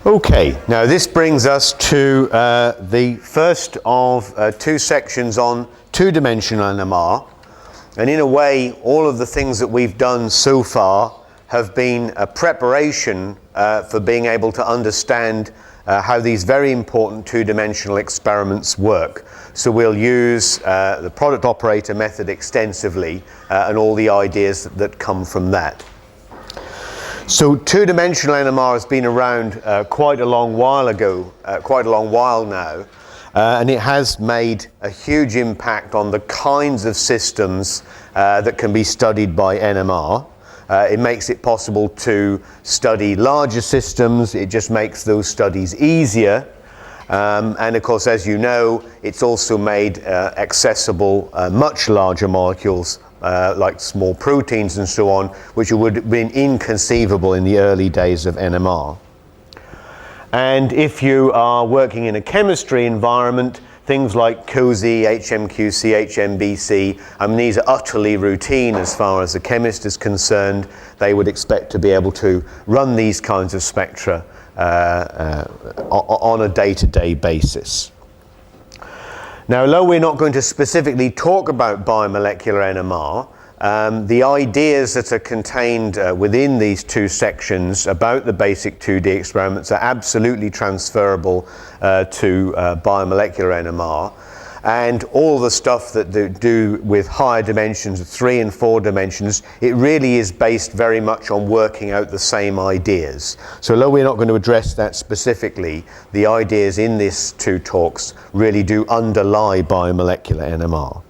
Okay, now this brings us to the first of two sections on two-dimensional NMR. And in a way, all of the things that we've done so far have been a preparation for being able to understand how these very important two-dimensional experiments work. So we'll use the product operator method extensively and all the ideas that come from that. So two-dimensional NMR has been around quite a long while now, and it has made a huge impact on the kinds of systems that can be studied by NMR. It makes it possible to study larger systems. It just makes those studies easier. And of course, as you know, it's also made accessible much larger molecules like small proteins and so on, which would have been inconceivable in the early days of NMR. And if you are working in a chemistry environment, things like COSY, HMQC, HMBC, I mean, these are utterly routine as far as the chemist is concerned. They would expect to be able to run these kinds of spectra on a day-to-day basis. Now, although we're not going to specifically talk about biomolecular NMR, the ideas that are contained within these two sections about the basic 2D experiments are absolutely transferable to biomolecular NMR. And all the stuff that they do with higher dimensions, 3 and 4 dimensions, it really is based very much on working out the same ideas. So although we're not going to address that specifically, the ideas in these two talks really do underlie biomolecular NMR.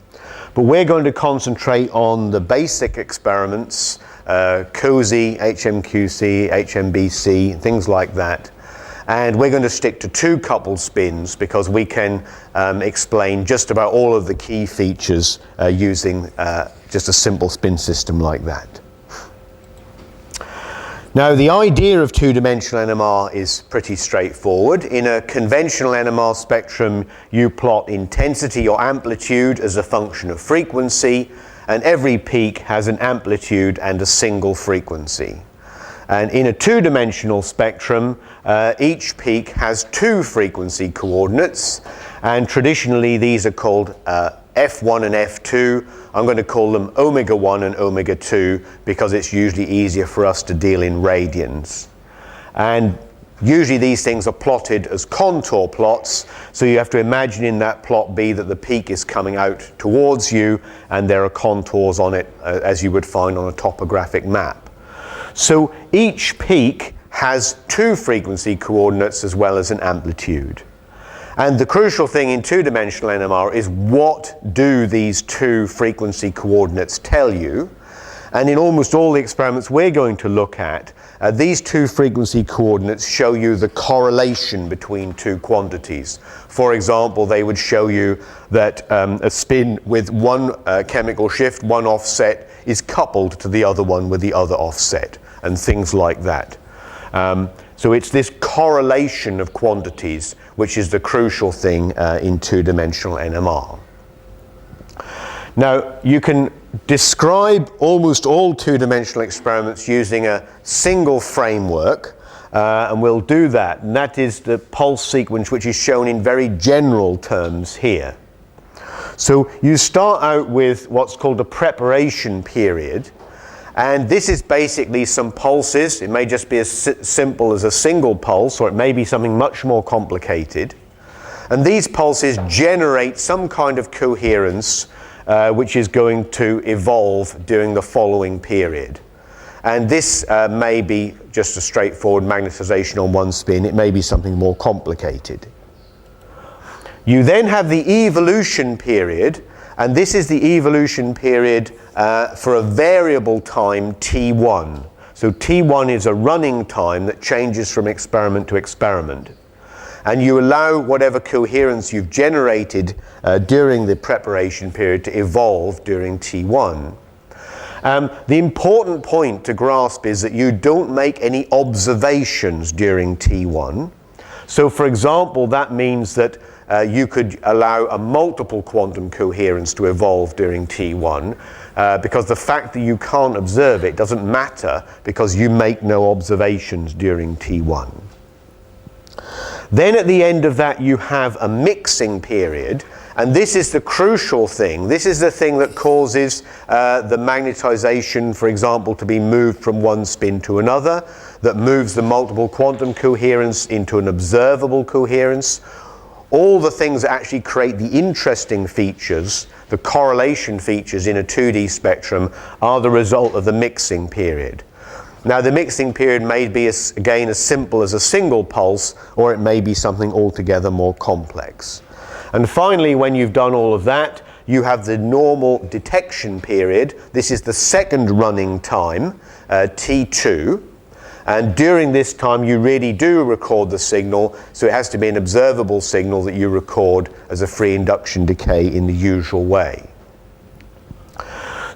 But we're going to concentrate on the basic experiments, COSY, HMQC, HMBC, things like that. And we're going to stick to two coupled spins because we can explain just about all of the key features using just a simple spin system like that. Now, the idea of two-dimensional NMR is pretty straightforward. In a conventional NMR spectrum, you plot intensity or amplitude as a function of frequency, and every peak has an amplitude and a single frequency. And in a two-dimensional spectrum, each peak has two frequency coordinates, and traditionally these are called F1 and F2. I'm going to call them omega 1 and omega 2 because it's usually easier for us to deal in radians. And usually these things are plotted as contour plots, so you have to imagine in that plot B that the peak is coming out towards you and there are contours on it as you would find on a topographic map. So each peak has two frequency coordinates as well as an amplitude. And the crucial thing in two-dimensional NMR is what do these two frequency coordinates tell you? And in almost all the experiments we're going to look at, these two frequency coordinates show you the correlation between two quantities. For example, they would show you that a spin with one chemical shift, one offset, is coupled to the other one with the other offset, and things like that. So it's this correlation of quantities which is the crucial thing in two-dimensional NMR. Now, you can describe almost all two-dimensional experiments using a single framework, and we'll do that. And that is the pulse sequence, which is shown in very general terms here. So you start out with what's called a preparation period, and this is basically some pulses. It may just be as simple as a single pulse, or it may be something much more complicated. And these pulses generate some kind of coherence which is going to evolve during the following period. And this may be just a straightforward magnetization on one spin. It may be something more complicated. You then have the evolution period, and this is the evolution period for a variable time t1. So t1 is a running time that changes from experiment to experiment. And you allow whatever coherence you've generated during the preparation period to evolve during t1. The important point to grasp is that you don't make any observations during t1. So for example, that means that you could allow a multiple quantum coherence to evolve during t1 because the fact that you can't observe it doesn't matter because you make no observations during t1. Then at the end of that you have a mixing period, and this is the crucial thing. This is the thing that causes the magnetization, for example, to be moved from one spin to another, that moves the multiple quantum coherence into an observable coherence. All the things that actually create the interesting features, the correlation features in a 2D spectrum, are the result of the mixing period. Now the mixing period may be, again, as simple as a single pulse, or it may be something altogether more complex. And finally, when you've done all of that, you have the normal detection period. This is the second running time, T2. And during this time you really do record the signal, so it has to be an observable signal that you record as a free induction decay in the usual way.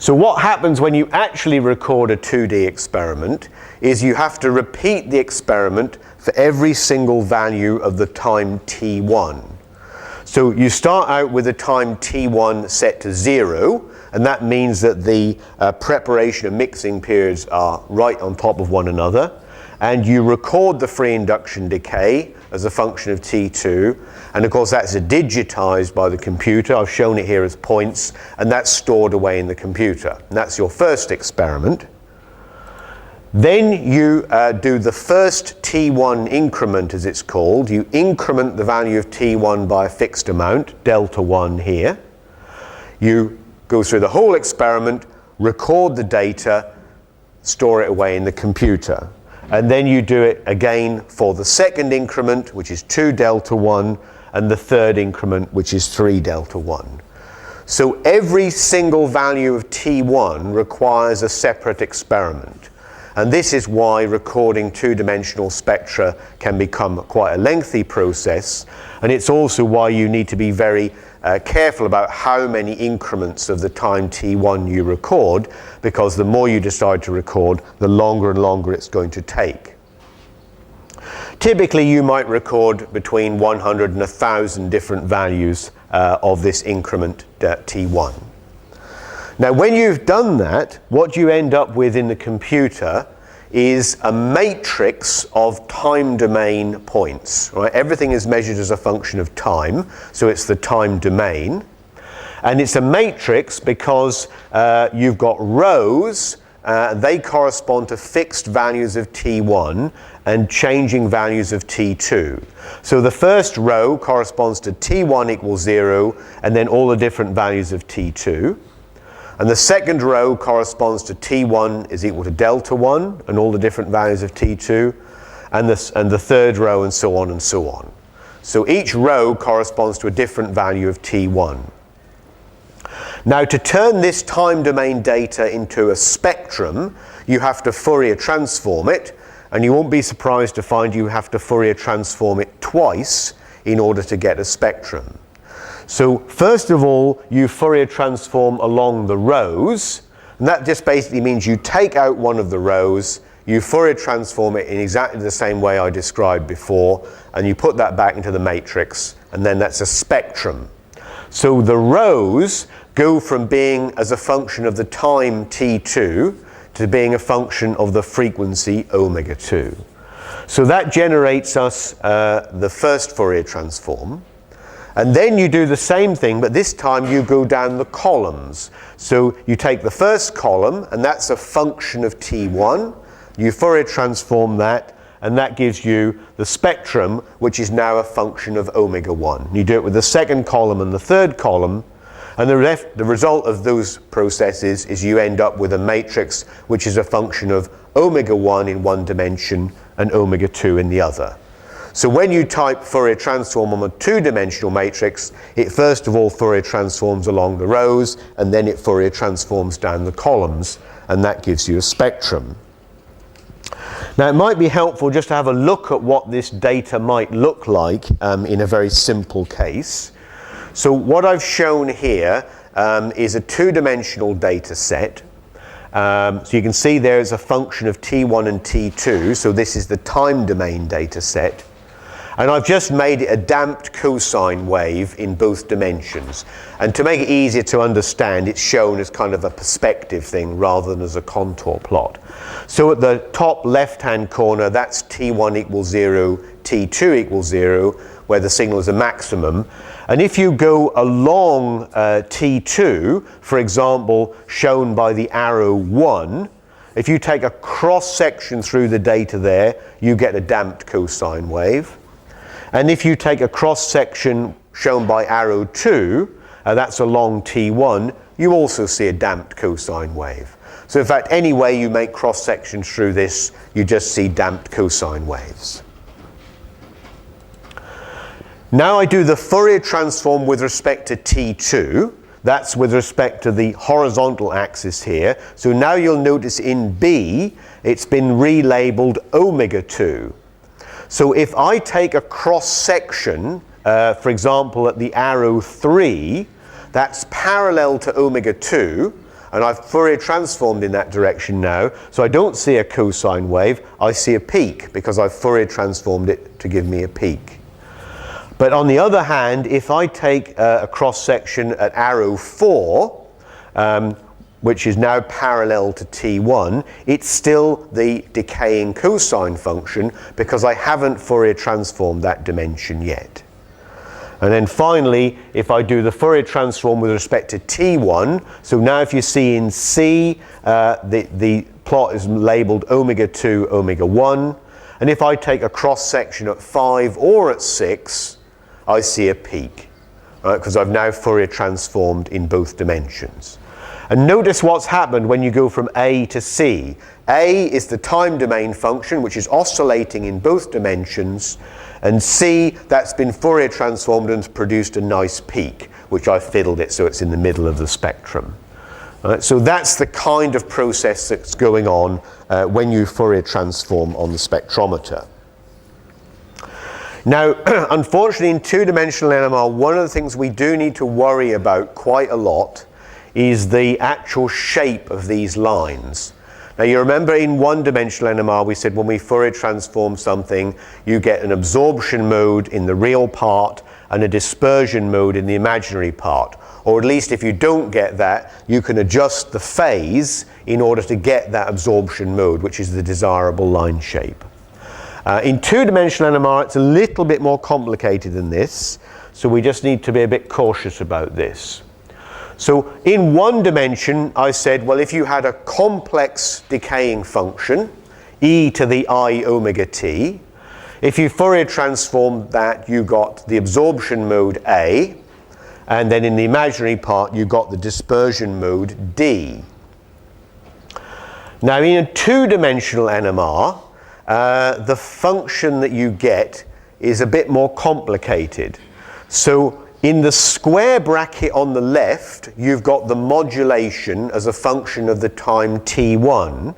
So what happens when you actually record a 2D experiment is you have to repeat the experiment for every single value of the time t1. So you start out with a time t1 set to 0, and that means that the preparation and mixing periods are right on top of one another, and you record the free induction decay as a function of t2, and of course that's digitized by the computer. I've shown it here as points, and that's stored away in the computer. And that's your first experiment. Then you do the first t1 increment, as it's called. You increment the value of t1 by a fixed amount, delta 1 here. You go through the whole experiment, record the data, store it away in the computer. And then you do it again for the second increment, which is 2 delta 1, and the third increment, which is 3 delta 1. So every single value of t1 requires a separate experiment. And this is why recording two-dimensional spectra can become quite a lengthy process. And it's also why you need to be very careful about how many increments of the time t1 you record, because the more you decide to record, the longer and longer it's going to take. Typically you might record between 100 and 1,000 different values of this increment t1. Now when you've done that, what you end up with in the computer is a matrix of time domain points. Right? Everything is measured as a function of time, so it's the time domain. And it's a matrix because you've got rows, they correspond to fixed values of t1 and changing values of t2. So the first row corresponds to t1 equals 0, and then all the different values of t2. And the second row corresponds to t1 is equal to delta 1 and all the different values of t2, and the third row, and so on and so on. So each row corresponds to a different value of t1. Now to turn this time domain data into a spectrum, you have to Fourier transform it, and you won't be surprised to find you have to Fourier transform it twice in order to get a spectrum. So first of all, you Fourier transform along the rows, and that just basically means you take out one of the rows, you Fourier transform it in exactly the same way I described before, and you put that back into the matrix, and then that's a spectrum. So the rows go from being as a function of the time t2 to being a function of the frequency omega 2. So that generates us the first Fourier transform. And then you do the same thing, but this time you go down the columns. So you take the first column, and that's a function of t1. You Fourier transform that, and that gives you the spectrum, which is now a function of omega 1. You do it with the second column and the third column, and the result of those processes is you end up with a matrix which is a function of omega 1 in one dimension and omega 2 in the other. So when you type Fourier transform on a two-dimensional matrix, it first of all Fourier transforms along the rows, and then it Fourier transforms down the columns, and that gives you a spectrum. Now it might be helpful just to have a look at what this data might look like in a very simple case. So what I've shown here is a two-dimensional data set. So you can see there's a function of t1 and t2, so this is the time domain data set. And I've just made it a damped cosine wave in both dimensions. And to make it easier to understand, it's shown as kind of a perspective thing rather than as a contour plot. So at the top left-hand corner, that's t1 equals 0, t2 equals 0, where the signal is a maximum. And if you go along t2, for example, shown by the arrow 1, if you take a cross-section through the data there, you get a damped cosine wave. And if you take a cross-section shown by arrow 2, that's along T1, you also see a damped cosine wave. So in fact, any way you make cross-sections through this, you just see damped cosine waves. Now I do the Fourier transform with respect to T2. That's with respect to the horizontal axis here. So now you'll notice in B, it's been relabeled omega 2. So if I take a cross-section, for example, at the arrow 3, that's parallel to omega 2, and I've Fourier transformed in that direction now, so I don't see a cosine wave, I see a peak, because I've Fourier transformed it to give me a peak. But on the other hand, if I take a cross-section at arrow 4, which is now parallel to T1, it's still the decaying cosine function because I haven't Fourier transformed that dimension yet. And then finally, if I do the Fourier transform with respect to T1, so now if you see in C, the plot is labeled omega 2, omega 1, and if I take a cross-section at 5 or at 6, I see a peak, right? Because I've now Fourier transformed in both dimensions. And notice what's happened when you go from A to C. A is the time domain function, which is oscillating in both dimensions, and C, that's been Fourier transformed and produced a nice peak, which I fiddled it so it's in the middle of the spectrum. Right, so that's the kind of process that's going on when you Fourier transform on the spectrometer. Now, unfortunately, in two-dimensional NMR, one of the things we do need to worry about quite a lot is the actual shape of these lines. Now, you remember in one-dimensional NMR, we said when we Fourier transform something, you get an absorption mode in the real part and a dispersion mode in the imaginary part. Or at least if you don't get that, you can adjust the phase in order to get that absorption mode, which is the desirable line shape. In two-dimensional NMR, it's a little bit more complicated than this, so we just need to be a bit cautious about this. So in one dimension, I said, well, if you had a complex decaying function, e to the I omega t, if you Fourier transformed that, you got the absorption mode A, and then in the imaginary part, you got the dispersion mode D. Now, in a two-dimensional NMR, the function that you get is a bit more complicated. So in the square bracket on the left, you've got the modulation as a function of the time t1.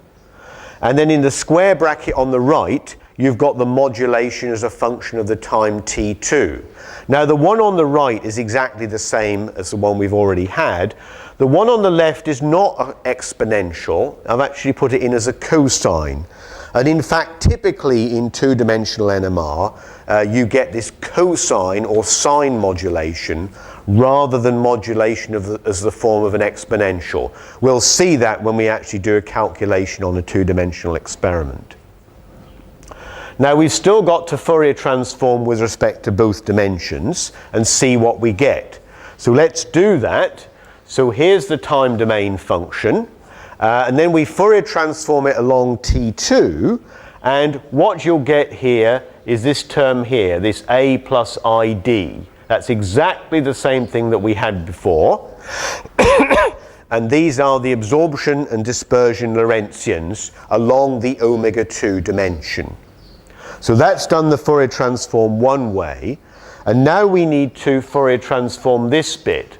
And then in the square bracket on the right, you've got the modulation as a function of the time t2. Now, the one on the right is exactly the same as the one we've already had. The one on the left is not exponential. I've actually put it in as a cosine. And in fact, typically in two-dimensional NMR, you get this cosine or sine modulation rather than modulation as the form of an exponential. We'll see that when we actually do a calculation on a two-dimensional experiment. Now, we've still got to Fourier transform with respect to both dimensions and see what we get. So let's do that. So here's the time domain function. And then we Fourier transform it along T2, and what you'll get here is this term here, this A plus ID. That's exactly the same thing that we had before. And these are the absorption and dispersion Lorentzians along the omega 2 dimension. So that's done the Fourier transform one way, and now we need to Fourier transform this bit.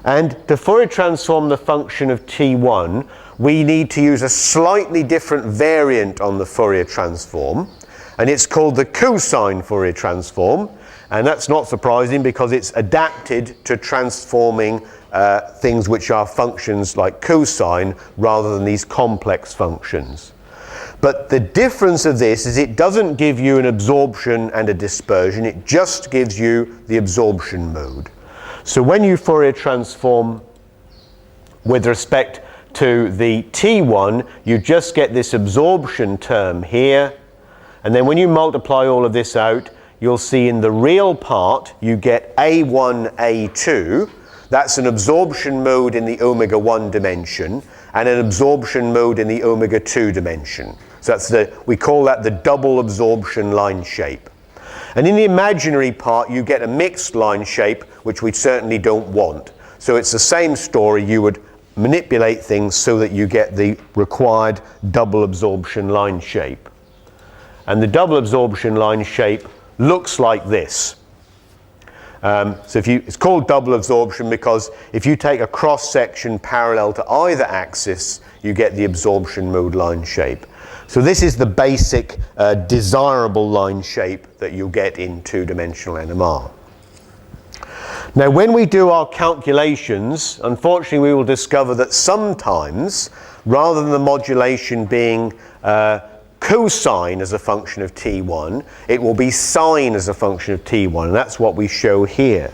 And to Fourier transform the function of T1, we need to use a slightly different variant on the Fourier transform, and it's called the cosine Fourier transform, and that's not surprising because it's adapted to transforming things which are functions like cosine rather than these complex functions. But the difference of this is it doesn't give you an absorption and a dispersion, it just gives you the absorption mode. So when you Fourier transform with respect to the T1, you just get this absorption term here, and then when you multiply all of this out, you'll see in the real part you get A1, A2. That's an absorption mode in the omega 1 dimension and an absorption mode in the omega 2 dimension. So we call that the double absorption line shape. And in the imaginary part you get a mixed line shape, which we certainly don't want. So it's the same story. You would manipulate things so that you get the required double absorption line shape. And the double absorption line shape looks like this. It's called double absorption because if you take a cross section parallel to either axis, you get the absorption mode line shape. So this is the basic desirable line shape that you'll get in two-dimensional NMR. Now when we do our calculations, unfortunately we will discover that sometimes, rather than the modulation being cosine as a function of T1, it will be sine as a function of T1, and that's what we show here.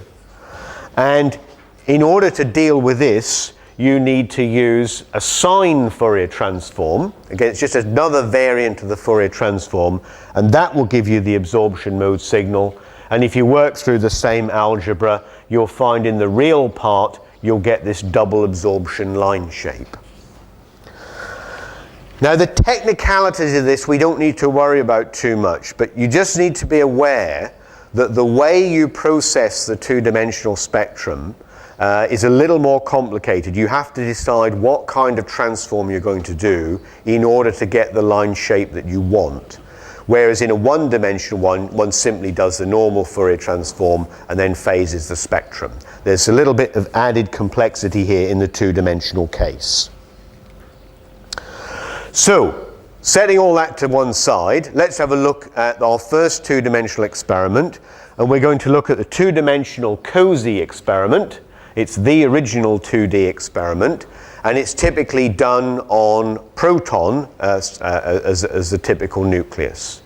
And in order to deal with this, you need to use a sine Fourier transform. Again, it's just another variant of the Fourier transform, and that will give you the absorption mode signal. And if you work through the same algebra, you'll find in the real part you'll get this double absorption line shape. Now the technicalities of this we don't need to worry about too much, but you just need to be aware that the way you process the two-dimensional spectrum is a little more complicated. You have to decide what kind of transform you're going to do in order to get the line shape that you want. Whereas in a one-dimensional one simply does the normal Fourier transform and then phases the spectrum. There's a little bit of added complexity here in the two-dimensional case. So, setting all that to one side, let's have a look at our first two-dimensional experiment, and we're going to look at the two-dimensional COSY experiment. It's the original 2D experiment, and it's typically done on proton as the typical nucleus.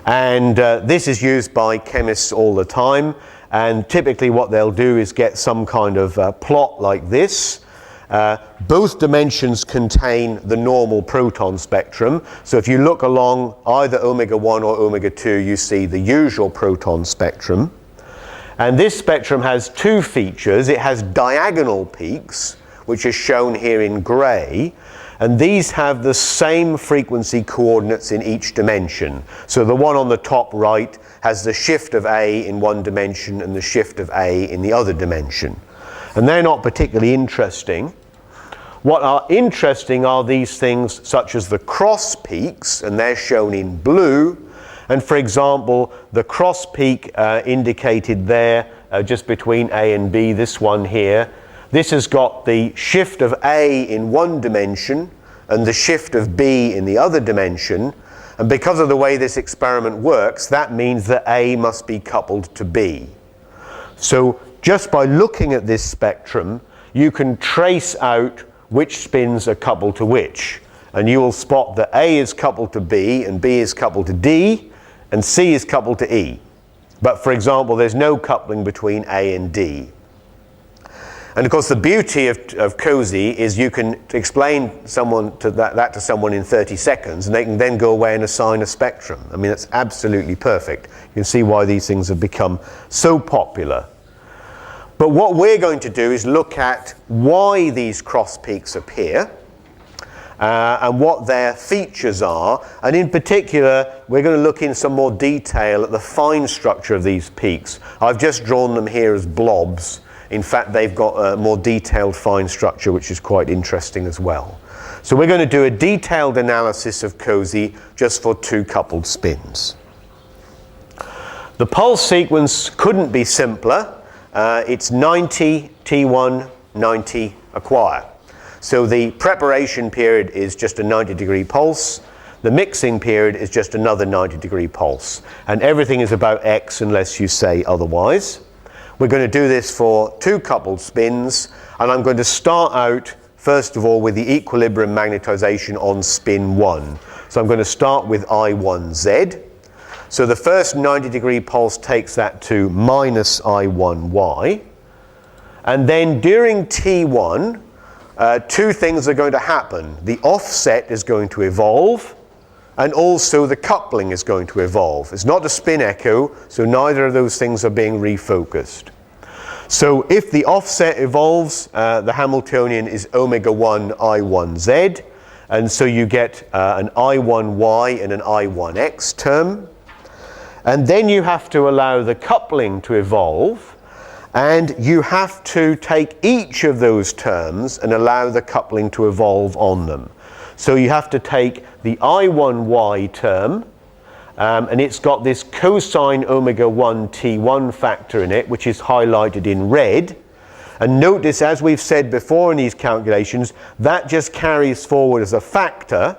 And this is used by chemists all the time, and typically what they'll do is get some kind of plot like this. Both dimensions contain the normal proton spectrum, so if you look along either omega 1 or omega 2, you see the usual proton spectrum. And this spectrum has two features. It has diagonal peaks, which are shown here in grey, and these have the same frequency coordinates in each dimension. So the one on the top right has the shift of A in one dimension and the shift of A in the other dimension. And they're not particularly interesting. What are interesting are these things such as the cross peaks, and they're shown in blue. And for example, the cross peak indicated there just between A and B, this one here, this has got the shift of A in one dimension and the shift of B in the other dimension. And because of the way this experiment works, that means that A must be coupled to B. So just by looking at this spectrum, you can trace out which spins are coupled to which. And you will spot that A is coupled to B, and B is coupled to D, and C is coupled to E. But for example, there's no coupling between A and D. And of course the beauty of COSY is you can explain that to someone in 30 seconds, and they can then go away and assign a spectrum. I mean, it's absolutely perfect. You can see why these things have become so popular. But what we're going to do is look at why these cross peaks appear, and what their features are, and in particular we're going to look in some more detail at the fine structure of these peaks. I've just drawn them here as blobs. In fact, they've got a more detailed fine structure, which is quite interesting as well. So we're going to do a detailed analysis of COSY just for two coupled spins. The pulse sequence couldn't be simpler. It's 90 T1, 90 acquire. So the preparation period is just a 90-degree pulse. The mixing period is just another 90-degree pulse. And everything is about X unless you say otherwise. We're going to do this for two coupled spins, and I'm going to start out first of all, with the equilibrium magnetization on spin 1. So I'm going to start with I1Z. So the first 90-degree pulse takes that to minus I1Y. And then during T1, two things are going to happen. The offset is going to evolve, and also the coupling is going to evolve. It's not a spin echo, so neither of those things are being refocused. So if the offset evolves, the Hamiltonian is omega 1 I1Z, and so you get an I1Y and an I1X term. And then you have to allow the coupling to evolve, and you have to take each of those terms and allow the coupling to evolve on them. So you have to take the I1Y term, and it's got this cosine omega 1 T1 factor in it, which is highlighted in red. And notice, as we've said before in these calculations, that just carries forward as a factor,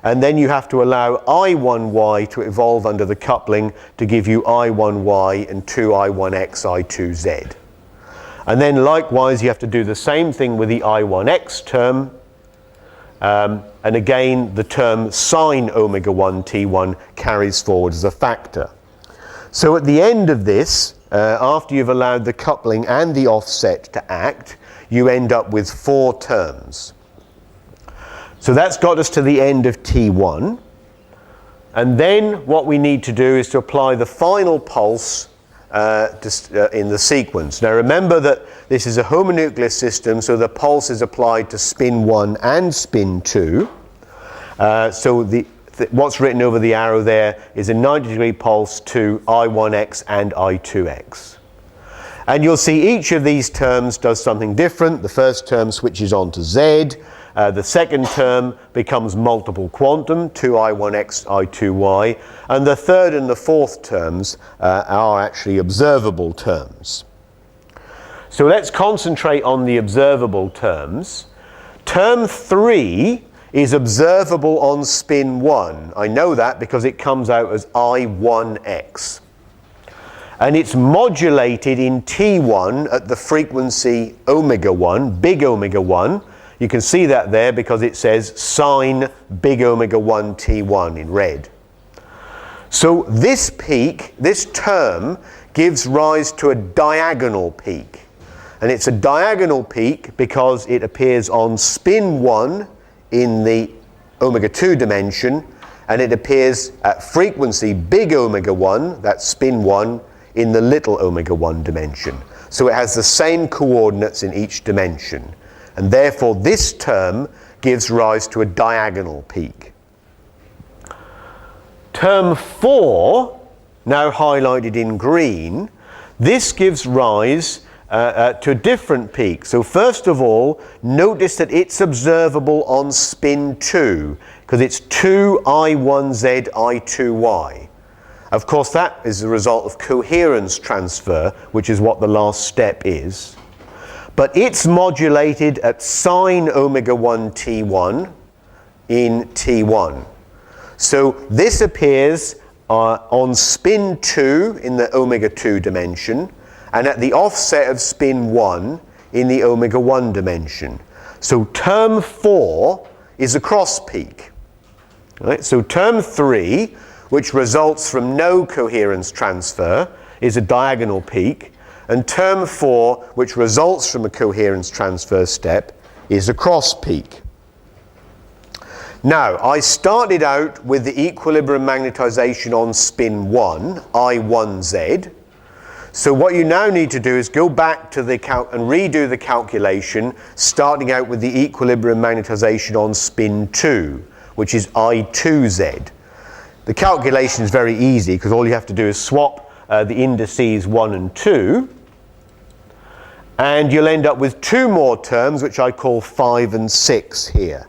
and then you have to allow I1Y to evolve under the coupling to give you I1Y and 2I1X, I2Z. And then likewise you have to do the same thing with the I1X term, and again the term sine omega 1 T1 carries forward as a factor. So at the end of this, after you've allowed the coupling and the offset to act, you end up with 4 terms. So that's got us to the end of T1. And then what we need to do is to apply the final pulse in the sequence. Now remember that this is a homonuclear system, so the pulse is applied to spin 1 and spin 2. So what's written over the arrow there is a 90-degree pulse to I1X and I2X. And you'll see each of these terms does something different. The first term switches on to Z. The second term becomes multiple quantum, 2I1X, I2Y. And the third and the fourth terms are actually observable terms. So let's concentrate on the observable terms. Term 3 is observable on spin 1. I know that because it comes out as I1X. And it's modulated in T1 at the frequency omega 1, big omega 1. You can see that there because it says sine big omega 1 T1 in red. So this peak, this term, gives rise to a diagonal peak. And it's a diagonal peak because it appears on spin 1 in the omega 2 dimension, and it appears at frequency big omega 1, that's spin 1, in the little omega 1 dimension. So it has the same coordinates in each dimension. And therefore this term gives rise to a diagonal peak. Term 4, now highlighted in green, this gives rise to a different peak. So first of all, notice that it's observable on spin 2, because it's 2I1Z, I2Y. Of course, that is the result of coherence transfer, which is what the last step is. But it's modulated at sine omega 1 T1 in T1. So this appears on spin 2 in the omega 2 dimension, and at the offset of spin 1 in the omega 1 dimension. So term 4 is a cross peak. Right? So term 3, which results from no coherence transfer, is a diagonal peak. And term 4, which results from a coherence transfer step, is a cross peak. Now, I started out with the equilibrium magnetization on spin 1, I1Z. So what you now need to do is go back to the and redo the calculation, starting out with the equilibrium magnetization on spin 2, which is I2Z. The calculation is very easy because all you have to do is swap the indices 1 and 2, and you'll end up with 2 more terms, which I call 5 and 6 here.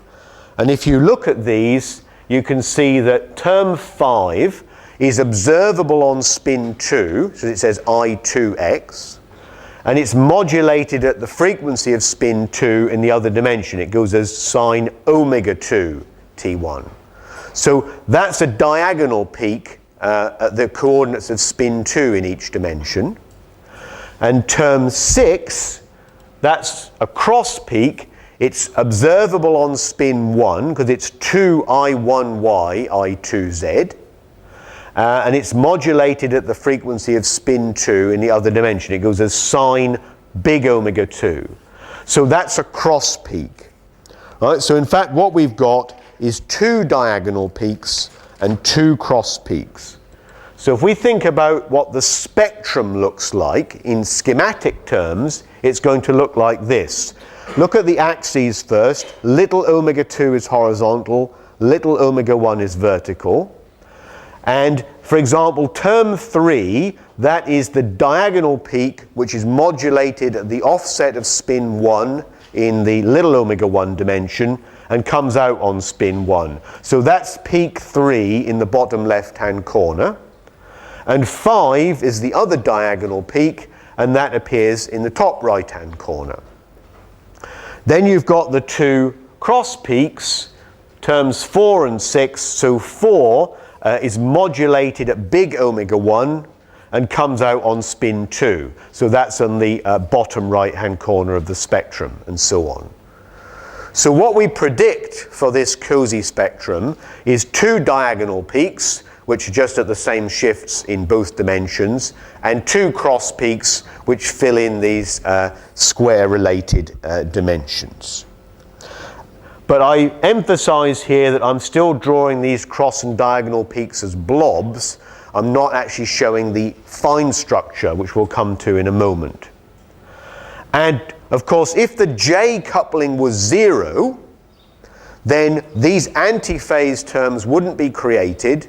And if you look at these, you can see that term 5 is observable on spin 2, so it says I2X, and it's modulated at the frequency of spin 2 in the other dimension. It goes as sine omega 2 T1. So that's a diagonal peak at the coordinates of spin 2 in each dimension. And term 6, that's a cross peak. It's observable on spin 1 because it's 2I1y, I2z. And it's modulated at the frequency of spin 2 in the other dimension. It goes as sine big omega 2. So that's a cross peak. Right? So in fact what we've got is 2 diagonal peaks and 2 cross peaks. So if we think about what the spectrum looks like in schematic terms, it's going to look like this. Look at the axes first. Little omega 2 is horizontal, little omega 1 is vertical. And for example, term 3, that is the diagonal peak which is modulated at the offset of spin 1 in the little omega 1 dimension and comes out on spin 1. So that's peak 3 in the bottom left hand corner. And 5 is the other diagonal peak, and that appears in the top right hand corner. Then you've got the 2 cross peaks, terms 4 and 6. So 4 is modulated at big omega 1 and comes out on spin 2. So that's on the bottom right hand corner of the spectrum, and so on. So what we predict for this COSY spectrum is 2 diagonal peaks, which are just at the same shifts in both dimensions, and 2 cross peaks which fill in these square related dimensions. But I emphasize here that I'm still drawing these cross and diagonal peaks as blobs. I'm not actually showing the fine structure, which we'll come to in a moment. And of course, if the J coupling was 0, then these antiphase terms wouldn't be created,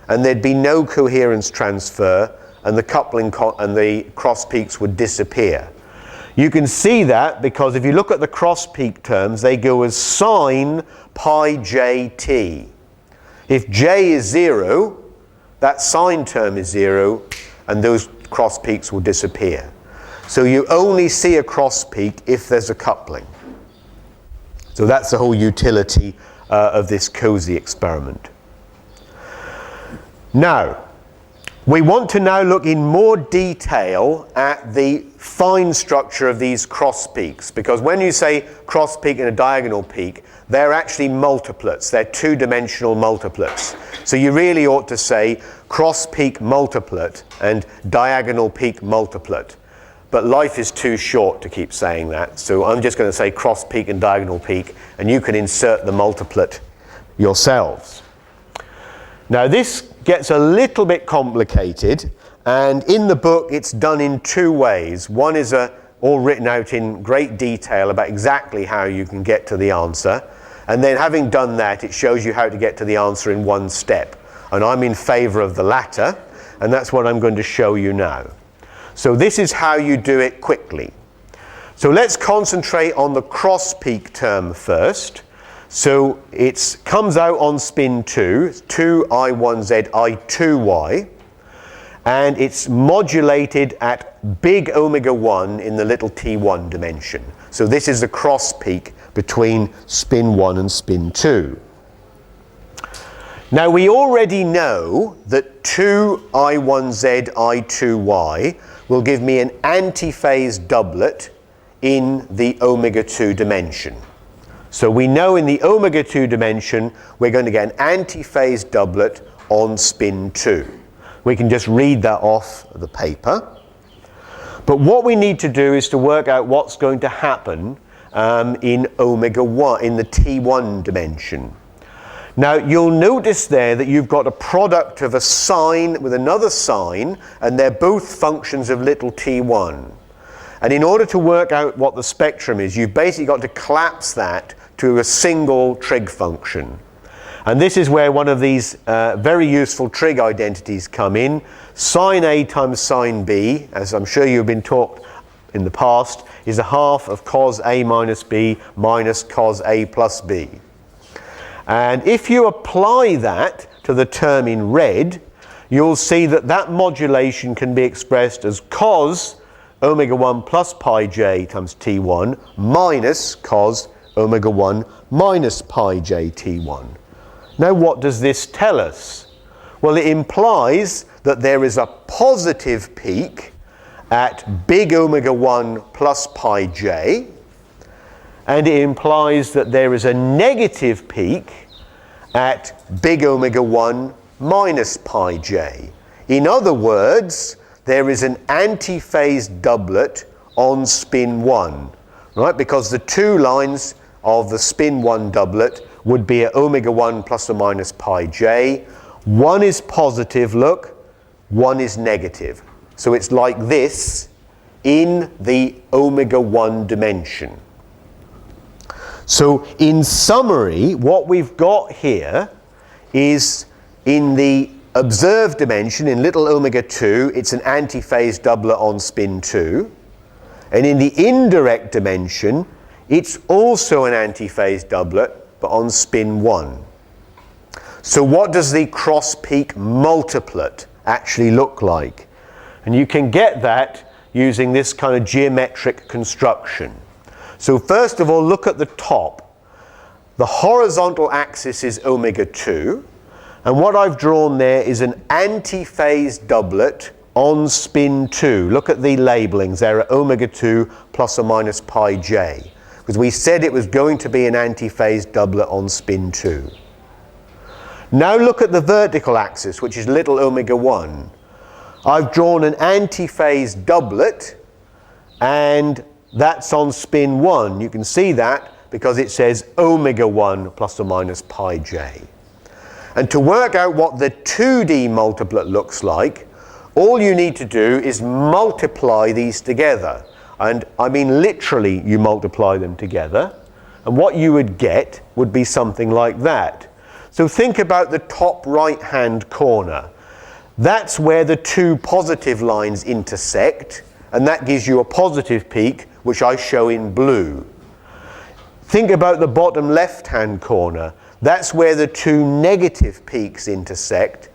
and there'd be no coherence transfer, and the coupling and the cross peaks would disappear. You can see that because if you look at the cross peak terms, they go as sine pi jt. If j is 0, that sine term is 0, and those cross peaks will disappear. So you only see a cross peak if there's a coupling. So that's the whole utility of this COSY experiment. Now, we want to now look in more detail at the fine structure of these cross peaks, because when you say cross peak and a diagonal peak, they're actually multiplets. They're 2-dimensional multiplets. So you really ought to say cross peak multiplet and diagonal peak multiplet. But life is too short to keep saying that, so I'm just going to say cross peak and diagonal peak, and you can insert the multiplet yourselves. Now this gets a little bit complicated, and in the book it's done in 2 ways. One is all written out in great detail about exactly how you can get to the answer, and then having done that, it shows you how to get to the answer in 1 step. And I'm in favor of the latter, and that's what I'm going to show you now. So this is how you do it quickly. So let's concentrate on the cross peak term first. So it comes out on spin 2, 2I1z, I2y, and it's modulated at big omega 1 in the little t1 dimension. So this is the cross peak between spin 1 and spin 2. Now we already know that 2I1z, I2y will give me an antiphase doublet in the omega 2 dimension. So we know in the omega 2 dimension we're going to get an antiphase doublet on spin 2. We can just read that off the paper. But what we need to do is to work out what's going to happen in omega 1, in the t1 dimension. Now you'll notice there that you've got a product of a sine with another sine, and they're both functions of little t1. And in order to work out what the spectrum is, you've basically got to collapse that to a single trig function. And this is where one of these very useful trig identities come in. Sine A times sine B, as I'm sure you've been taught in the past, is a half of cos A minus B minus cos A plus B. And if you apply that to the term in red, you'll see that that modulation can be expressed as cos omega 1 plus pi j times t1 minus cos omega 1 minus pi j t1. Now what does this tell us? Well, it implies that there is a positive peak at big omega 1 plus pi j, and it implies that there is a negative peak at big omega 1 minus pi j. In other words, there is an antiphase doublet on spin 1, right? Because the two lines of the spin 1 doublet would be at omega 1 plus or minus pi j. One is positive, look, one is negative. So it's like this in the omega 1 dimension. So in summary, what we've got here is in the observed dimension, in little omega 2, it's an antiphase doublet on spin 2. And in the indirect dimension, it's also an antiphase doublet, but on spin 1. So what does the cross-peak multiplet actually look like? And you can get that using this kind of geometric construction. So first of all, look at the top. The horizontal axis is omega 2, and what I've drawn there is an antiphase doublet on spin 2. Look at the labelings. They're at omega 2 plus or minus pi j, because we said it was going to be an antiphase doublet on spin 2. Now look at the vertical axis, which is little omega 1. I've drawn an antiphase doublet, and that's on spin 1. You can see that because it says omega 1 plus or minus pi j. And to work out what the 2D multiplet looks like, all you need to do is multiply these together. And I mean literally you multiply them together. And what you would get would be something like that. So think about the top right-hand corner. That's where the two positive lines intersect, and that gives you a positive peak, which I show in blue. Think about the bottom left-hand corner. That's where the two negative peaks intersect.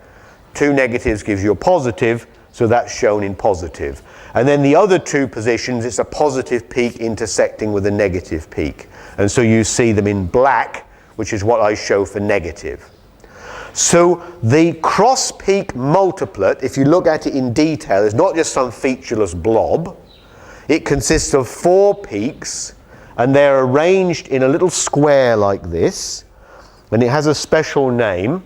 Two negatives gives you a positive, so that's shown in positive. And then the other two positions, it's a positive peak intersecting with a negative peak. And so you see them in black, which is what I show for negative. So the cross-peak multiplet, if you look at it in detail, is not just some featureless blob. It consists of 4 peaks, and they're arranged in a little square like this, and it has a special name.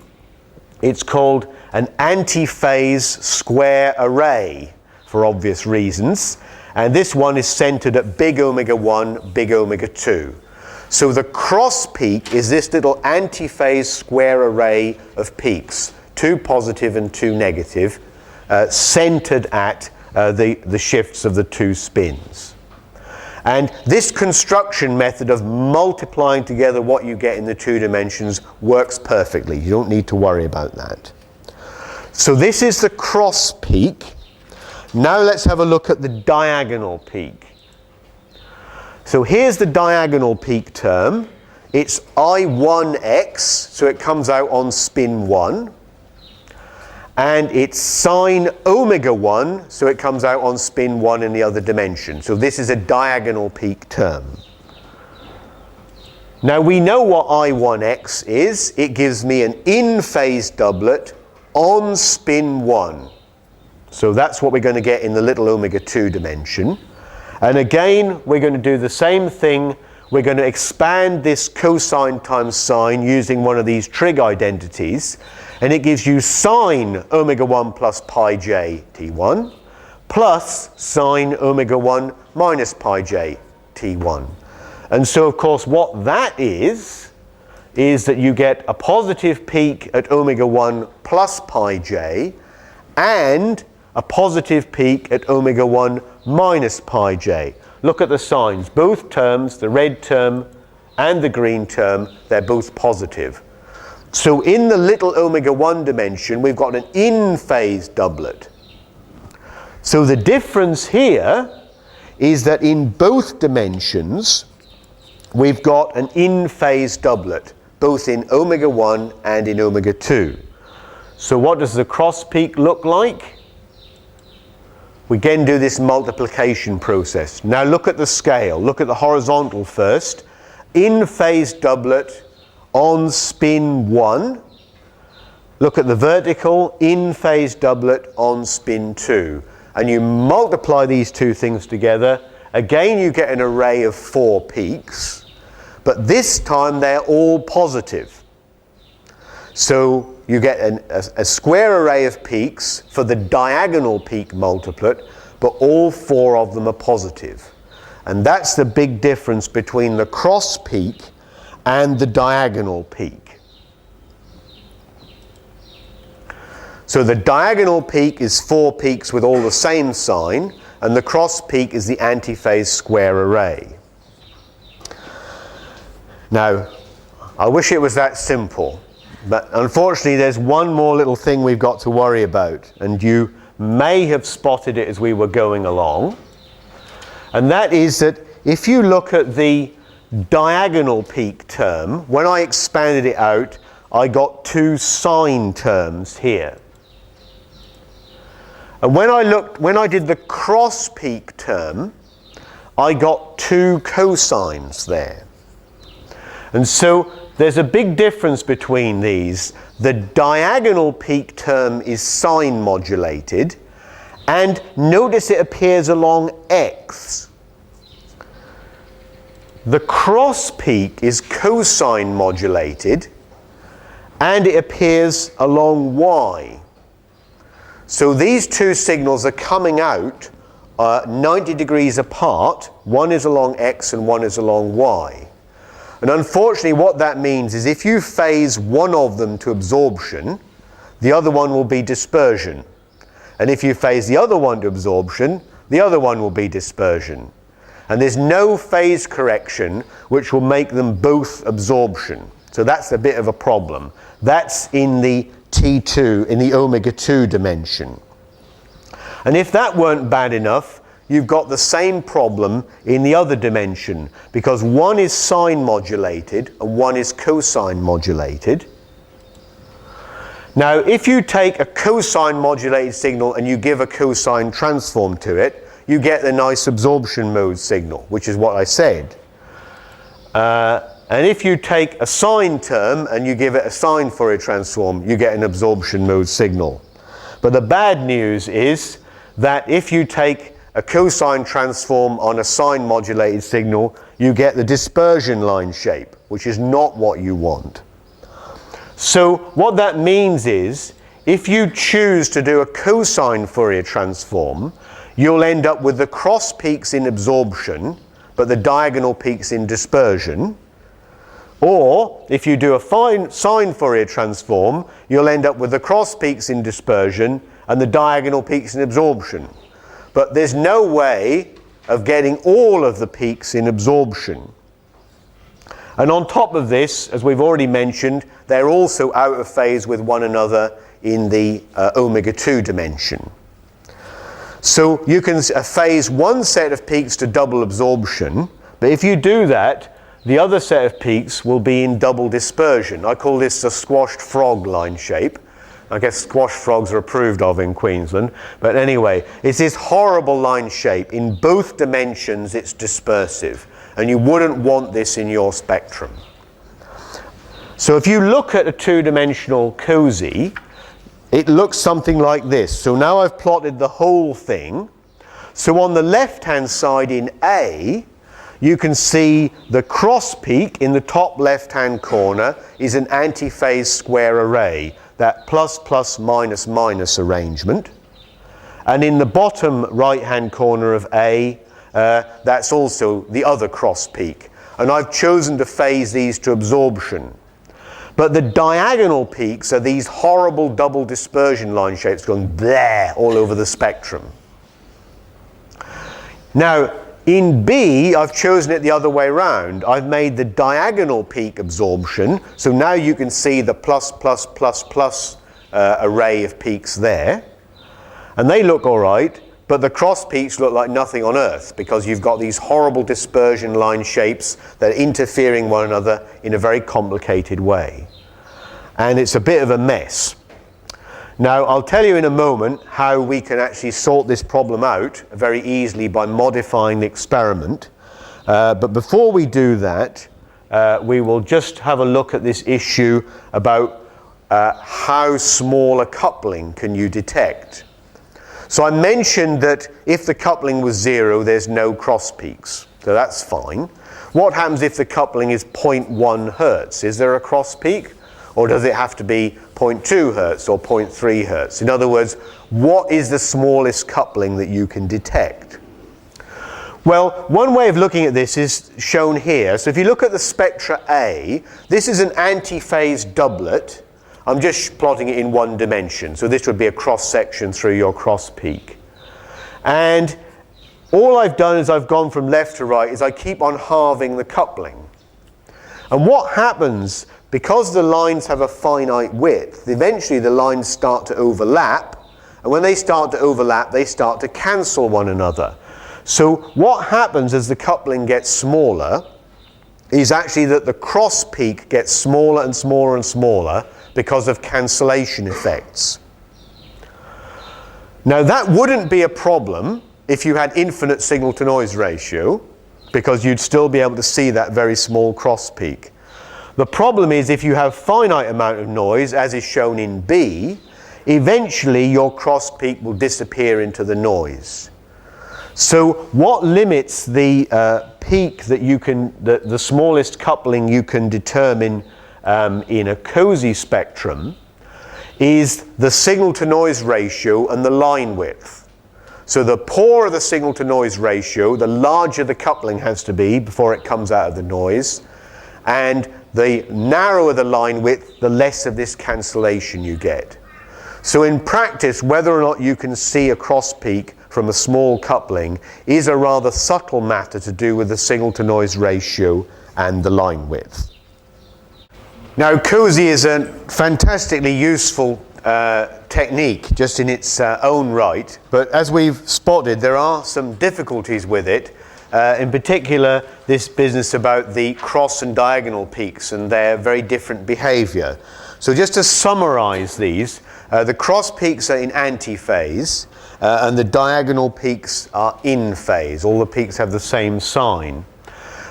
It's called an antiphase square array, for obvious reasons, and this one is centered at big omega 1, big omega 2. So the cross peak is this little antiphase square array of peaks, 2 positive and 2 negative, centered at the shifts of the 2 spins. And this construction method of multiplying together what you get in the 2 dimensions works perfectly. You don't need to worry about that. So this is the cross peak. Now let's have a look at the diagonal peak. So here's the diagonal peak term. It's I1x, so it comes out on spin 1. And it's sine omega 1, so it comes out on spin 1 in the other dimension. So this is a diagonal peak term. Now we know what I1x is. It gives me an in-phase doublet on spin 1. So that's what we're going to get in the little omega 2 dimension. And again, we're going to do the same thing. We're going to expand this cosine times sine using one of these trig identities. And it gives you sine omega 1 plus pi j t1 plus sine omega 1 minus pi j t1. And so, of course, what that is that you get a positive peak at omega 1 plus pi j and a positive peak at omega 1 minus pi j. Look at the signs. Both terms, the red term and the green term, they're both positive. So in the little omega 1 dimension, we've got an in-phase doublet. So the difference here is that in both dimensions, we've got an in-phase doublet, both in omega 1 and in omega 2. So what does the cross peak look like? We again do this multiplication process. Now look at the scale. Look at the horizontal first. In-phase doublet on spin 1. Look at the vertical, in-phase doublet on spin 2. And you multiply these two things together. Again, you get an array of 4 peaks. but this time they're all positive. So you get a square array of peaks for the diagonal peak multiplet, but all 4 of them are positive. And that's the big difference between the cross peak and the diagonal peak. So the diagonal peak is 4 peaks with all the same sign, and the cross peak is the antiphase square array. Now, I wish it was that simple, but unfortunately there's one more little thing we've got to worry about, and you may have spotted it as we were going along, and that is that if you look at the diagonal peak term, when I expanded it out, I got 2 sine terms here. And when I did the cross peak term, I got 2 cosines there. And so there's a big difference between these. The diagonal peak term is sine modulated, and notice it appears along x. The cross peak is cosine modulated, and it appears along y. So these 2 signals are coming out 90 degrees apart. One is along x and one is along y. And unfortunately what that means is if you phase one of them to absorption, the other one will be dispersion. And if you phase the other one to absorption, the other one will be dispersion. And there's no phase correction which will make them both absorption. So that's a bit of a problem. That's in the T2, in the omega 2 dimension. And if that weren't bad enough, you've got the same problem in the other dimension, because one is sine modulated and one is cosine modulated. Now, if you take a cosine modulated signal and you give a cosine transform to it, you get the nice absorption mode signal, which is what I said. And if you take a sine term and you give it a sine Fourier transform, you get an absorption mode signal. But the bad news is that if you take a cosine transform on a sine modulated signal, you get the dispersion line shape, which is not what you want. So what that means is, if you choose to do a cosine Fourier transform, you'll end up with the cross peaks in absorption, but the diagonal peaks in dispersion. Or, if you do a sine Fourier transform, you'll end up with the cross peaks in dispersion and the diagonal peaks in absorption. But there's no way of getting all of the peaks in absorption. And on top of this, as we've already mentioned, they're also out of phase with one another in the omega 2 dimension. So you can phase one set of peaks to double absorption, but if you do that, the other set of peaks will be in double dispersion. I call this the squashed frog line shape. I guess squashed frogs are approved of in Queensland. But anyway, it's this horrible line shape. In both dimensions, it's dispersive. And you wouldn't want this in your spectrum. So if you look at a 2-dimensional COSY, it looks something like this. So now I've plotted the whole thing. So on the left-hand side in A, you can see the cross peak in the top left-hand corner is an antiphase square array, that plus plus minus minus arrangement. And in the bottom right-hand corner of A, that's also the other cross peak. And I've chosen to phase these to absorption. But the diagonal peaks are these horrible double dispersion line shapes going there all over the spectrum. Now, in B, I've chosen it the other way around. I've made the diagonal peak absorption, so now you can see the plus plus plus plus array of peaks there. And they look all right, but the cross peaks look like nothing on earth, because you've got these horrible dispersion line shapes that are interfering one another in a very complicated way. And it's a bit of a mess. Now, I'll tell you in a moment how we can actually sort this problem out very easily by modifying the experiment. But before we do that, we will just have a look at this issue about how small a coupling can you detect. So I mentioned that if the coupling was 0, there's no cross peaks. So that's fine. What happens if the coupling is 0.1 Hertz? Is there a cross peak? Or does it have to be 0.2 Hertz or 0.3 Hertz? In other words, what is the smallest coupling that you can detect? Well, one way of looking at this is shown here. So if you look at the spectra A, this is an antiphase doublet. I'm just plotting it in one dimension. So this would be a cross-section through your cross peak. And all I've done is I've gone from left to right is I keep on halving the coupling. And what happens, because the lines have a finite width, eventually the lines start to overlap. And when they start to overlap, they start to cancel one another. So what happens as the coupling gets smaller is actually that the cross peak gets smaller and smaller and smaller because of cancellation effects. Now that wouldn't be a problem if you had infinite signal to noise ratio, because you'd still be able to see that very small cross peak. The problem is if you have finite amount of noise, as is shown in B, eventually your cross peak will disappear into the noise. So what limits the peak that you can, the smallest coupling you can determine in a COSY spectrum is the signal to noise ratio and the line width. So the poorer the signal to noise ratio, the larger the coupling has to be before it comes out of the noise. And the narrower the line width, the less of this cancellation you get. So in practice, whether or not you can see a cross peak from a small coupling is a rather subtle matter to do with the signal to noise ratio and the line width. Now COSY is a fantastically useful technique just in its own right, but as we've spotted there are some difficulties with it, in particular this business about the cross and diagonal peaks and their very different behavior. So just to summarize these, the cross peaks are in antiphase and the diagonal peaks are in phase. All the peaks have the same sign.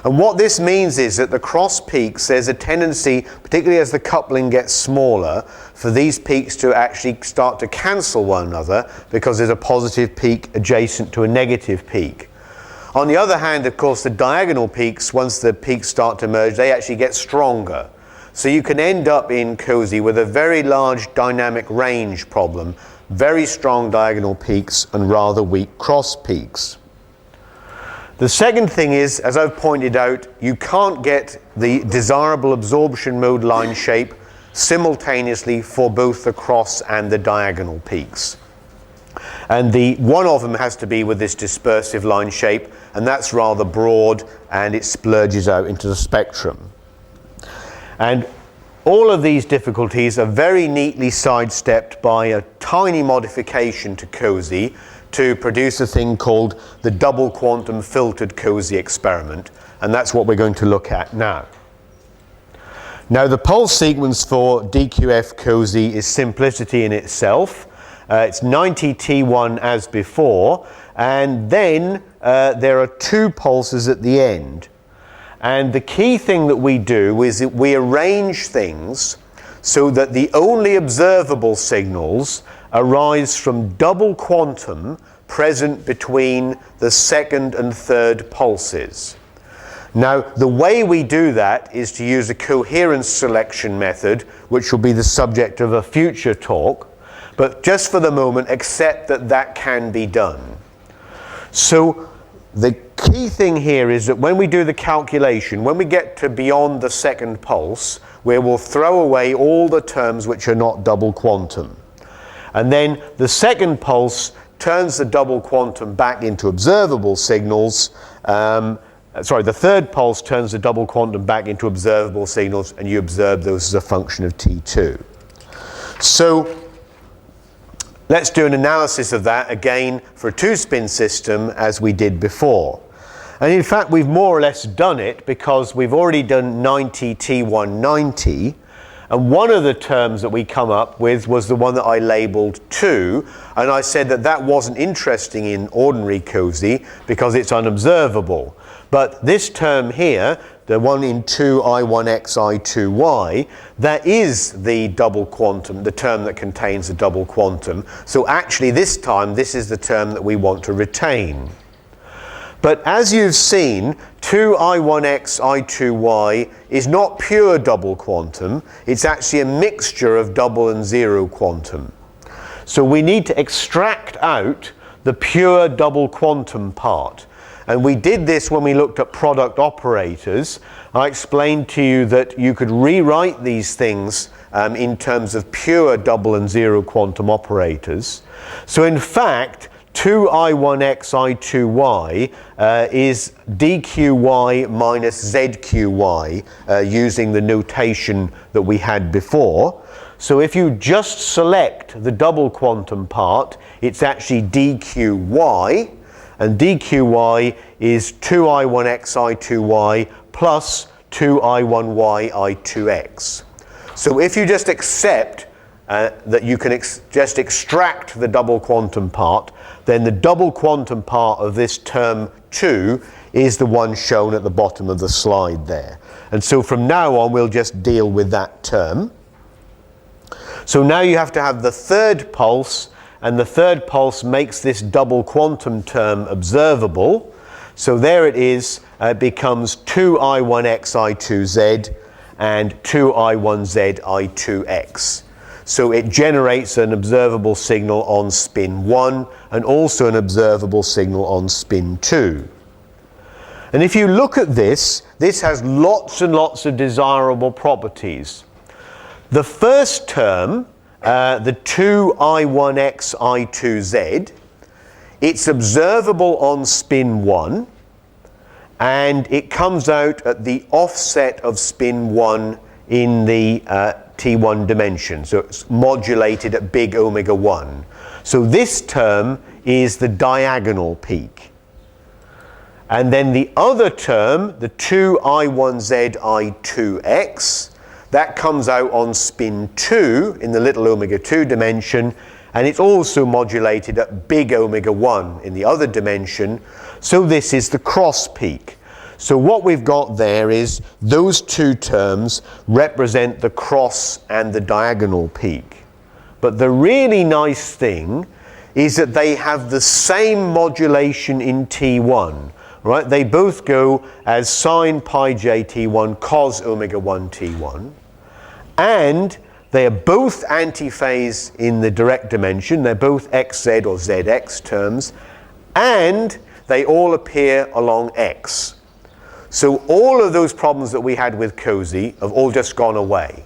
And what this means is that the cross peaks, there's a tendency, particularly as the coupling gets smaller, for these peaks to actually start to cancel one another because there's a positive peak adjacent to a negative peak. On the other hand, of course, the diagonal peaks, once the peaks start to merge, they actually get stronger. So you can end up in COSY with a very large dynamic range problem, very strong diagonal peaks and rather weak cross peaks. The second thing is, as I've pointed out, you can't get the desirable absorption mode line shape simultaneously for both the cross and the diagonal peaks. And one of them has to be with this dispersive line shape, and that's rather broad and it splurges out into the spectrum. And all of these difficulties are very neatly sidestepped by a tiny modification to COSY to produce a thing called the double quantum filtered COSY experiment, and that's what we're going to look at now. Now the pulse sequence for DQF COSY is simplicity in itself. It's 90 T1 as before, and then there are two pulses at the end. And the key thing that we do is that we arrange things so that the only observable signals arise from double quantum present between the second and third pulses. Now, the way we do that is to use a coherence selection method, which will be the subject of a future talk, but just for the moment, accept that that can be done. So the key thing here is that when we do the calculation, when we get to beyond the second pulse, we will throw away all the terms which are not double quantum. And then the second pulse turns the double quantum back into observable signals. The third pulse turns the double quantum back into observable signals, and you observe those as a function of T2. So let's do an analysis of that again for a two-spin system as we did before. And in fact, we've more or less done it because we've already done 90 T1 90. And one of the terms that we come up with was the one that I labeled 2, and I said that that wasn't interesting in ordinary COSY because it's unobservable. But this term here, the one in 2 I1x I2y, that is the double quantum, the term that contains the double quantum. So actually this time, this is the term that we want to retain. But as you've seen, 2i1x, i2y is not pure double quantum. It's actually a mixture of double and zero quantum. So we need to extract out the pure double quantum part. And we did this when we looked at product operators. I explained to you that you could rewrite these things in terms of pure double and zero quantum operators. So in fact, 2i1x, i2y is dqy minus zqy using the notation that we had before. So if you just select the double quantum part, it's actually dqy, and dqy is 2i1x, i2y plus 2i1y, i2x. So if you just accept that you can just extract the double quantum part, then the double quantum part of this term 2 is the one shown at the bottom of the slide there. And so from now on, we'll just deal with that term. So now you have to have the third pulse, and the third pulse makes this double quantum term observable. So there it is, it becomes 2i1x, i2z, and 2i1z, i2x. So it generates an observable signal on spin 1 and also an observable signal on spin 2. And if you look at this, this has lots and lots of desirable properties. The first term, the 2i1x, i2z, it's observable on spin 1, and it comes out at the offset of spin 1 in the T1 dimension. So it's modulated at big omega 1. So this term is the diagonal peak. And then the other term, the 2i1z, i2x, that comes out on spin 2 in the little omega 2 dimension, and it's also modulated at big omega 1 in the other dimension. So this is the cross peak. So what we've got there is those two terms represent the cross and the diagonal peak. But the really nice thing is that they have the same modulation in T1. Right? They both go as sine pi j T1 cos omega 1 T1. And they are both antiphase in the direct dimension. They're both xz or zx terms. And they all appear along x. So all of those problems that we had with COSY have all just gone away.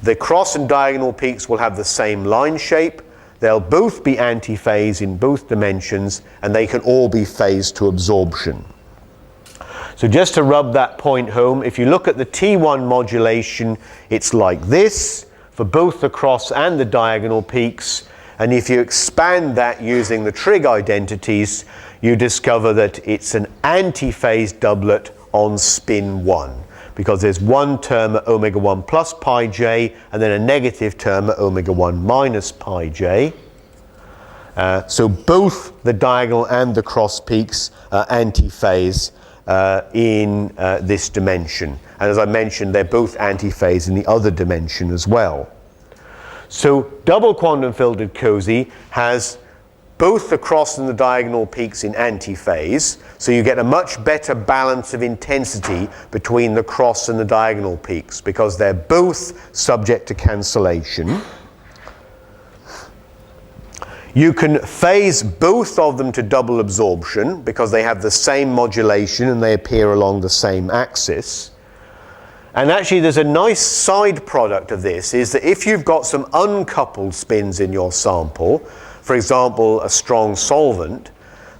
The cross and diagonal peaks will have the same line shape. They'll both be antiphase in both dimensions, and they can all be phase to absorption. So just to rub that point home, if you look at the T1 modulation, it's like this for both the cross and the diagonal peaks. And if you expand that using the trig identities, you discover that it's an antiphase doublet on spin 1, because there's one term at omega 1 plus pi j and then a negative term at omega 1 minus pi j. So both the diagonal and the cross peaks are antiphase in this dimension. And as I mentioned, they're both antiphase in the other dimension as well. So double quantum filtered COSY has both the cross and the diagonal peaks in antiphase, so you get a much better balance of intensity between the cross and the diagonal peaks because they're both subject to cancellation. You can phase both of them to double absorption because they have the same modulation and they appear along the same axis. And actually there's a nice side product of this, is that if you've got some uncoupled spins in your sample, for example a strong solvent,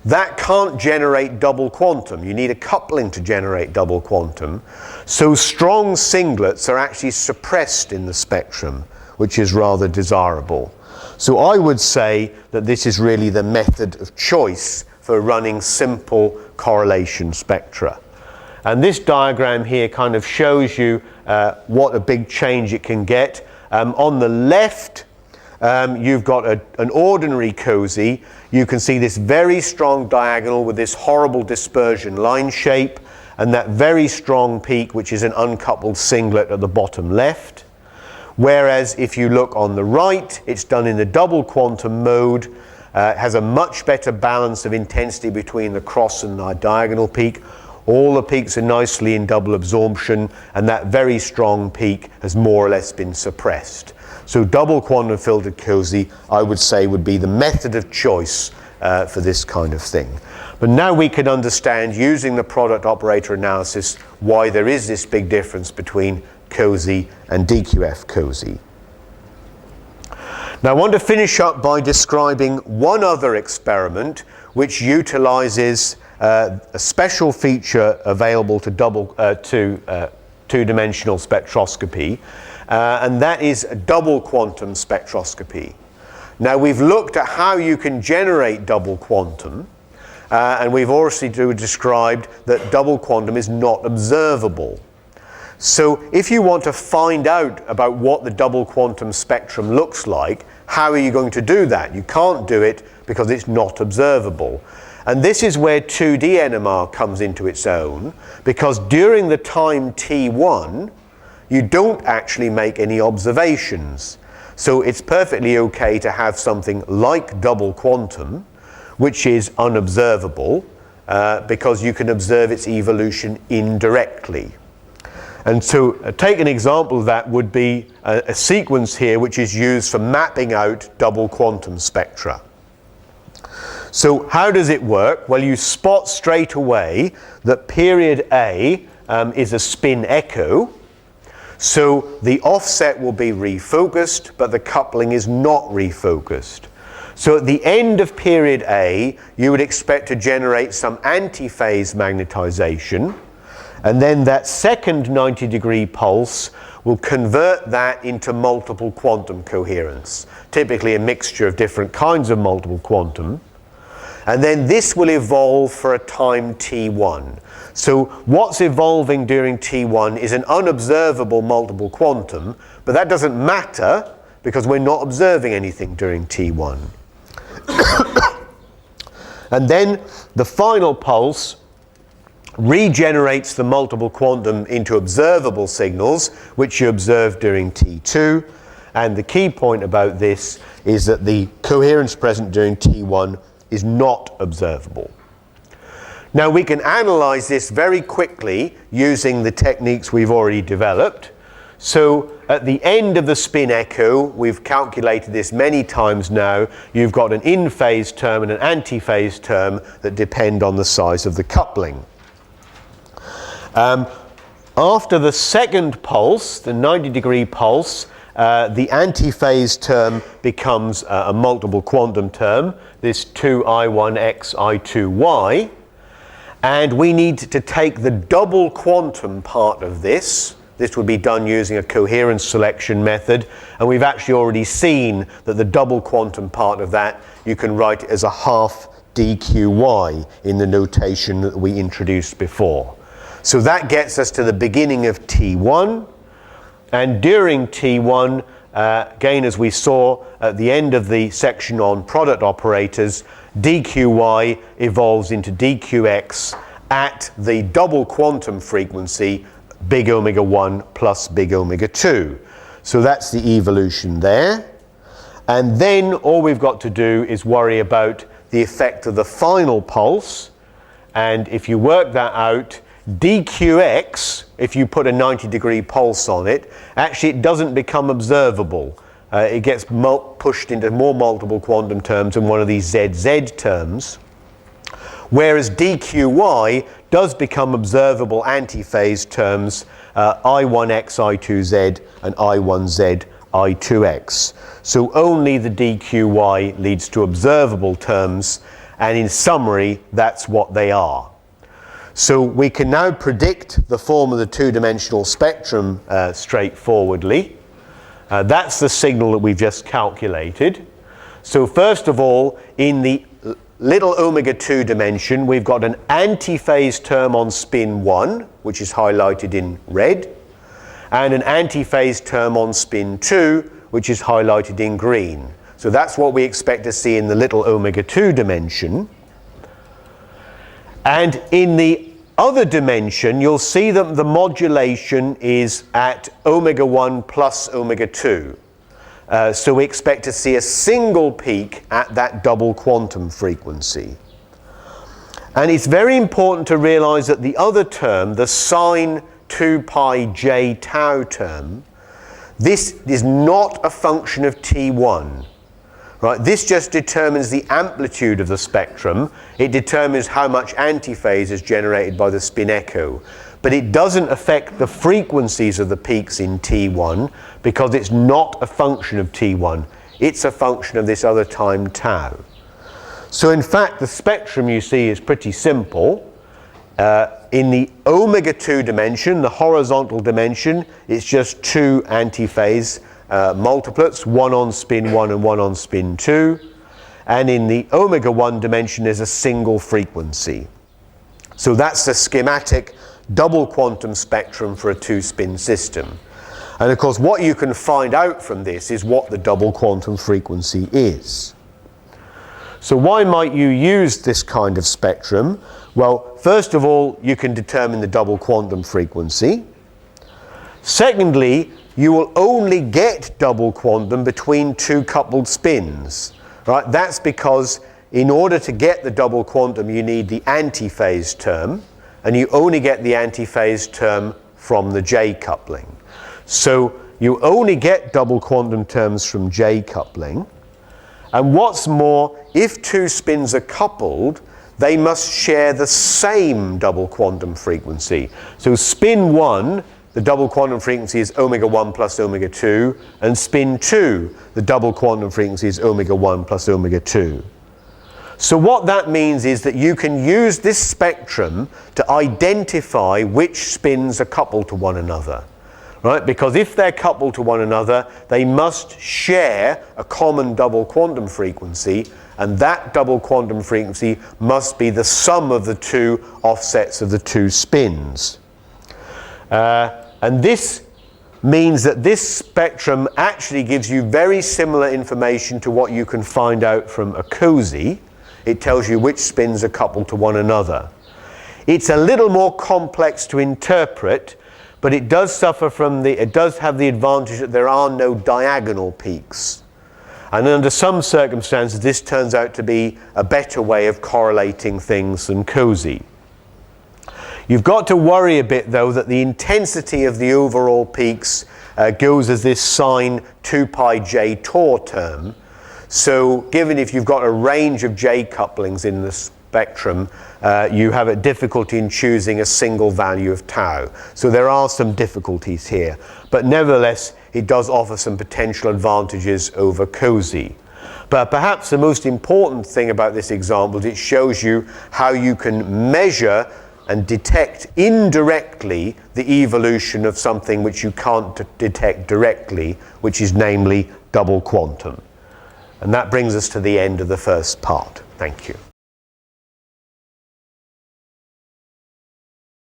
that can't generate double quantum. You need a coupling to generate double quantum. So strong singlets are actually suppressed in the spectrum, which is rather desirable. So I would say that this is really the method of choice for running simple correlation spectra. And this diagram here kind of shows you what a big change it can get. On the left, you've got an ordinary COSY. You can see this very strong diagonal with this horrible dispersion line shape, and that very strong peak, which is an uncoupled singlet at the bottom left. Whereas if you look on the right, it's done in the double quantum mode. has a much better balance of intensity between the cross and the diagonal peak. All the peaks are nicely in double absorption, and that very strong peak has more or less been suppressed. So double quantum filtered COSY, I would say, would be the method of choice for this kind of thing. But now we can understand, using the product operator analysis, why there is this big difference between COSY and DQF COSY. Now I want to finish up by describing one other experiment which utilizes a special feature available to two-dimensional spectroscopy, and that is double quantum spectroscopy. Now we've looked at how you can generate double quantum, and we've also described that double quantum is not observable. So if you want to find out about what the double quantum spectrum looks like, how are you going to do that? You can't do it because it's not observable. And this is where 2D NMR comes into its own, because during the time t1, you don't actually make any observations. So it's perfectly okay to have something like double quantum, which is unobservable, because you can observe its evolution indirectly. And so take an example of that would be a sequence here which is used for mapping out double quantum spectra. So how does it work? Well, you spot straight away that period A is a spin echo. So the offset will be refocused, but the coupling is not refocused. So at the end of period A, you would expect to generate some antiphase magnetization, and then that second 90-degree pulse will convert that into multiple quantum coherence, typically a mixture of different kinds of multiple quantum. And then this will evolve for a time t1. So what's evolving during t1 is an unobservable multiple quantum, but that doesn't matter because we're not observing anything during t1. And then the final pulse regenerates the multiple quantum into observable signals, which you observe during t2. And the key point about this is that the coherence present during t1 is not observable. Now we can analyze this very quickly using the techniques we've already developed. So at the end of the spin echo, we've calculated this many times now, you've got an in-phase term and an anti-phase term that depend on the size of the coupling. After the second pulse, the 90-degree pulse, the antiphase term becomes a multiple quantum term, this 2i1x i2y, and we need to take the double quantum part of this. This would be done using a coherence selection method, and we've actually already seen that the double quantum part of that you can write as a half dqy in the notation that we introduced before. So that gets us to the beginning of t1. And during t1, again, as we saw at the end of the section on product operators, dqy evolves into dqx at the double quantum frequency, big omega 1 plus big omega 2. So that's the evolution there. And then all we've got to do is worry about the effect of the final pulse. And if you work that out, dqx, if you put a 90-degree pulse on it, actually it doesn't become observable. It gets pushed into more multiple quantum terms in one of these ZZ terms. Whereas dqy does become observable antiphase terms, I1x, I2z, and I1z, I2x. So only the dqy leads to observable terms, and in summary, that's what they are. So we can now predict the form of the two-dimensional spectrum straightforwardly. That's the signal that we've just calculated. So first of all, in the little omega 2 dimension, we've got an antiphase term on spin 1, which is highlighted in red, and an antiphase term on spin 2, which is highlighted in green. So that's what we expect to see in the little omega 2 dimension. And in the other dimension, you'll see that the modulation is at omega 1 plus omega 2. So we expect to see a single peak at that double quantum frequency. And it's very important to realize that the other term, the sine 2 pi j tau term, this is not a function of T1. Right? This just determines the amplitude of the spectrum. It determines how much antiphase is generated by the spin echo. But it doesn't affect the frequencies of the peaks in T1 because it's not a function of T1. It's a function of this other time tau. So in fact, the spectrum you see is pretty simple. In the omega 2 dimension, the horizontal dimension, it's just two antiphase multiplets, one on spin 1 and one on spin 2. And in the omega 1 dimension, there's a single frequency. So that's the schematic double quantum spectrum for a two-spin system. And of course, what you can find out from this is what the double quantum frequency is. So why might you use this kind of spectrum? Well, first of all, you can determine the double quantum frequency. Secondly, you will only get double quantum between two coupled spins. Right? That's because in order to get the double quantum, you need the antiphase term, and you only get the antiphase term from the J coupling. So you only get double quantum terms from J coupling. And what's more, if two spins are coupled, they must share the same double quantum frequency. So spin 1, the double quantum frequency is omega 1 plus omega 2, and spin 2, the double quantum frequency is omega 1 plus omega 2. So what that means is that you can use this spectrum to identify which spins are coupled to one another. Right? Because if they're coupled to one another, they must share a common double quantum frequency, and that double quantum frequency must be the sum of the two offsets of the two spins. And this means that this spectrum actually gives you very similar information to what you can find out from a COSY. It tells you which spins are coupled to one another. It's a little more complex to interpret, but it does suffer from it does have the advantage that there are no diagonal peaks. And under some circumstances, this turns out to be a better way of correlating things than COSY. You've got to worry a bit, though, that the intensity of the overall peaks goes as this sine 2 pi j tau term. So given if you've got a range of J couplings in the spectrum, you have a difficulty in choosing a single value of tau. So there are some difficulties here. But nevertheless, it does offer some potential advantages over COSY. But perhaps the most important thing about this example is it shows you how you can measure and detect indirectly the evolution of something which you can't detect directly, which is namely double quantum. And that brings us to the end of the first part. Thank you.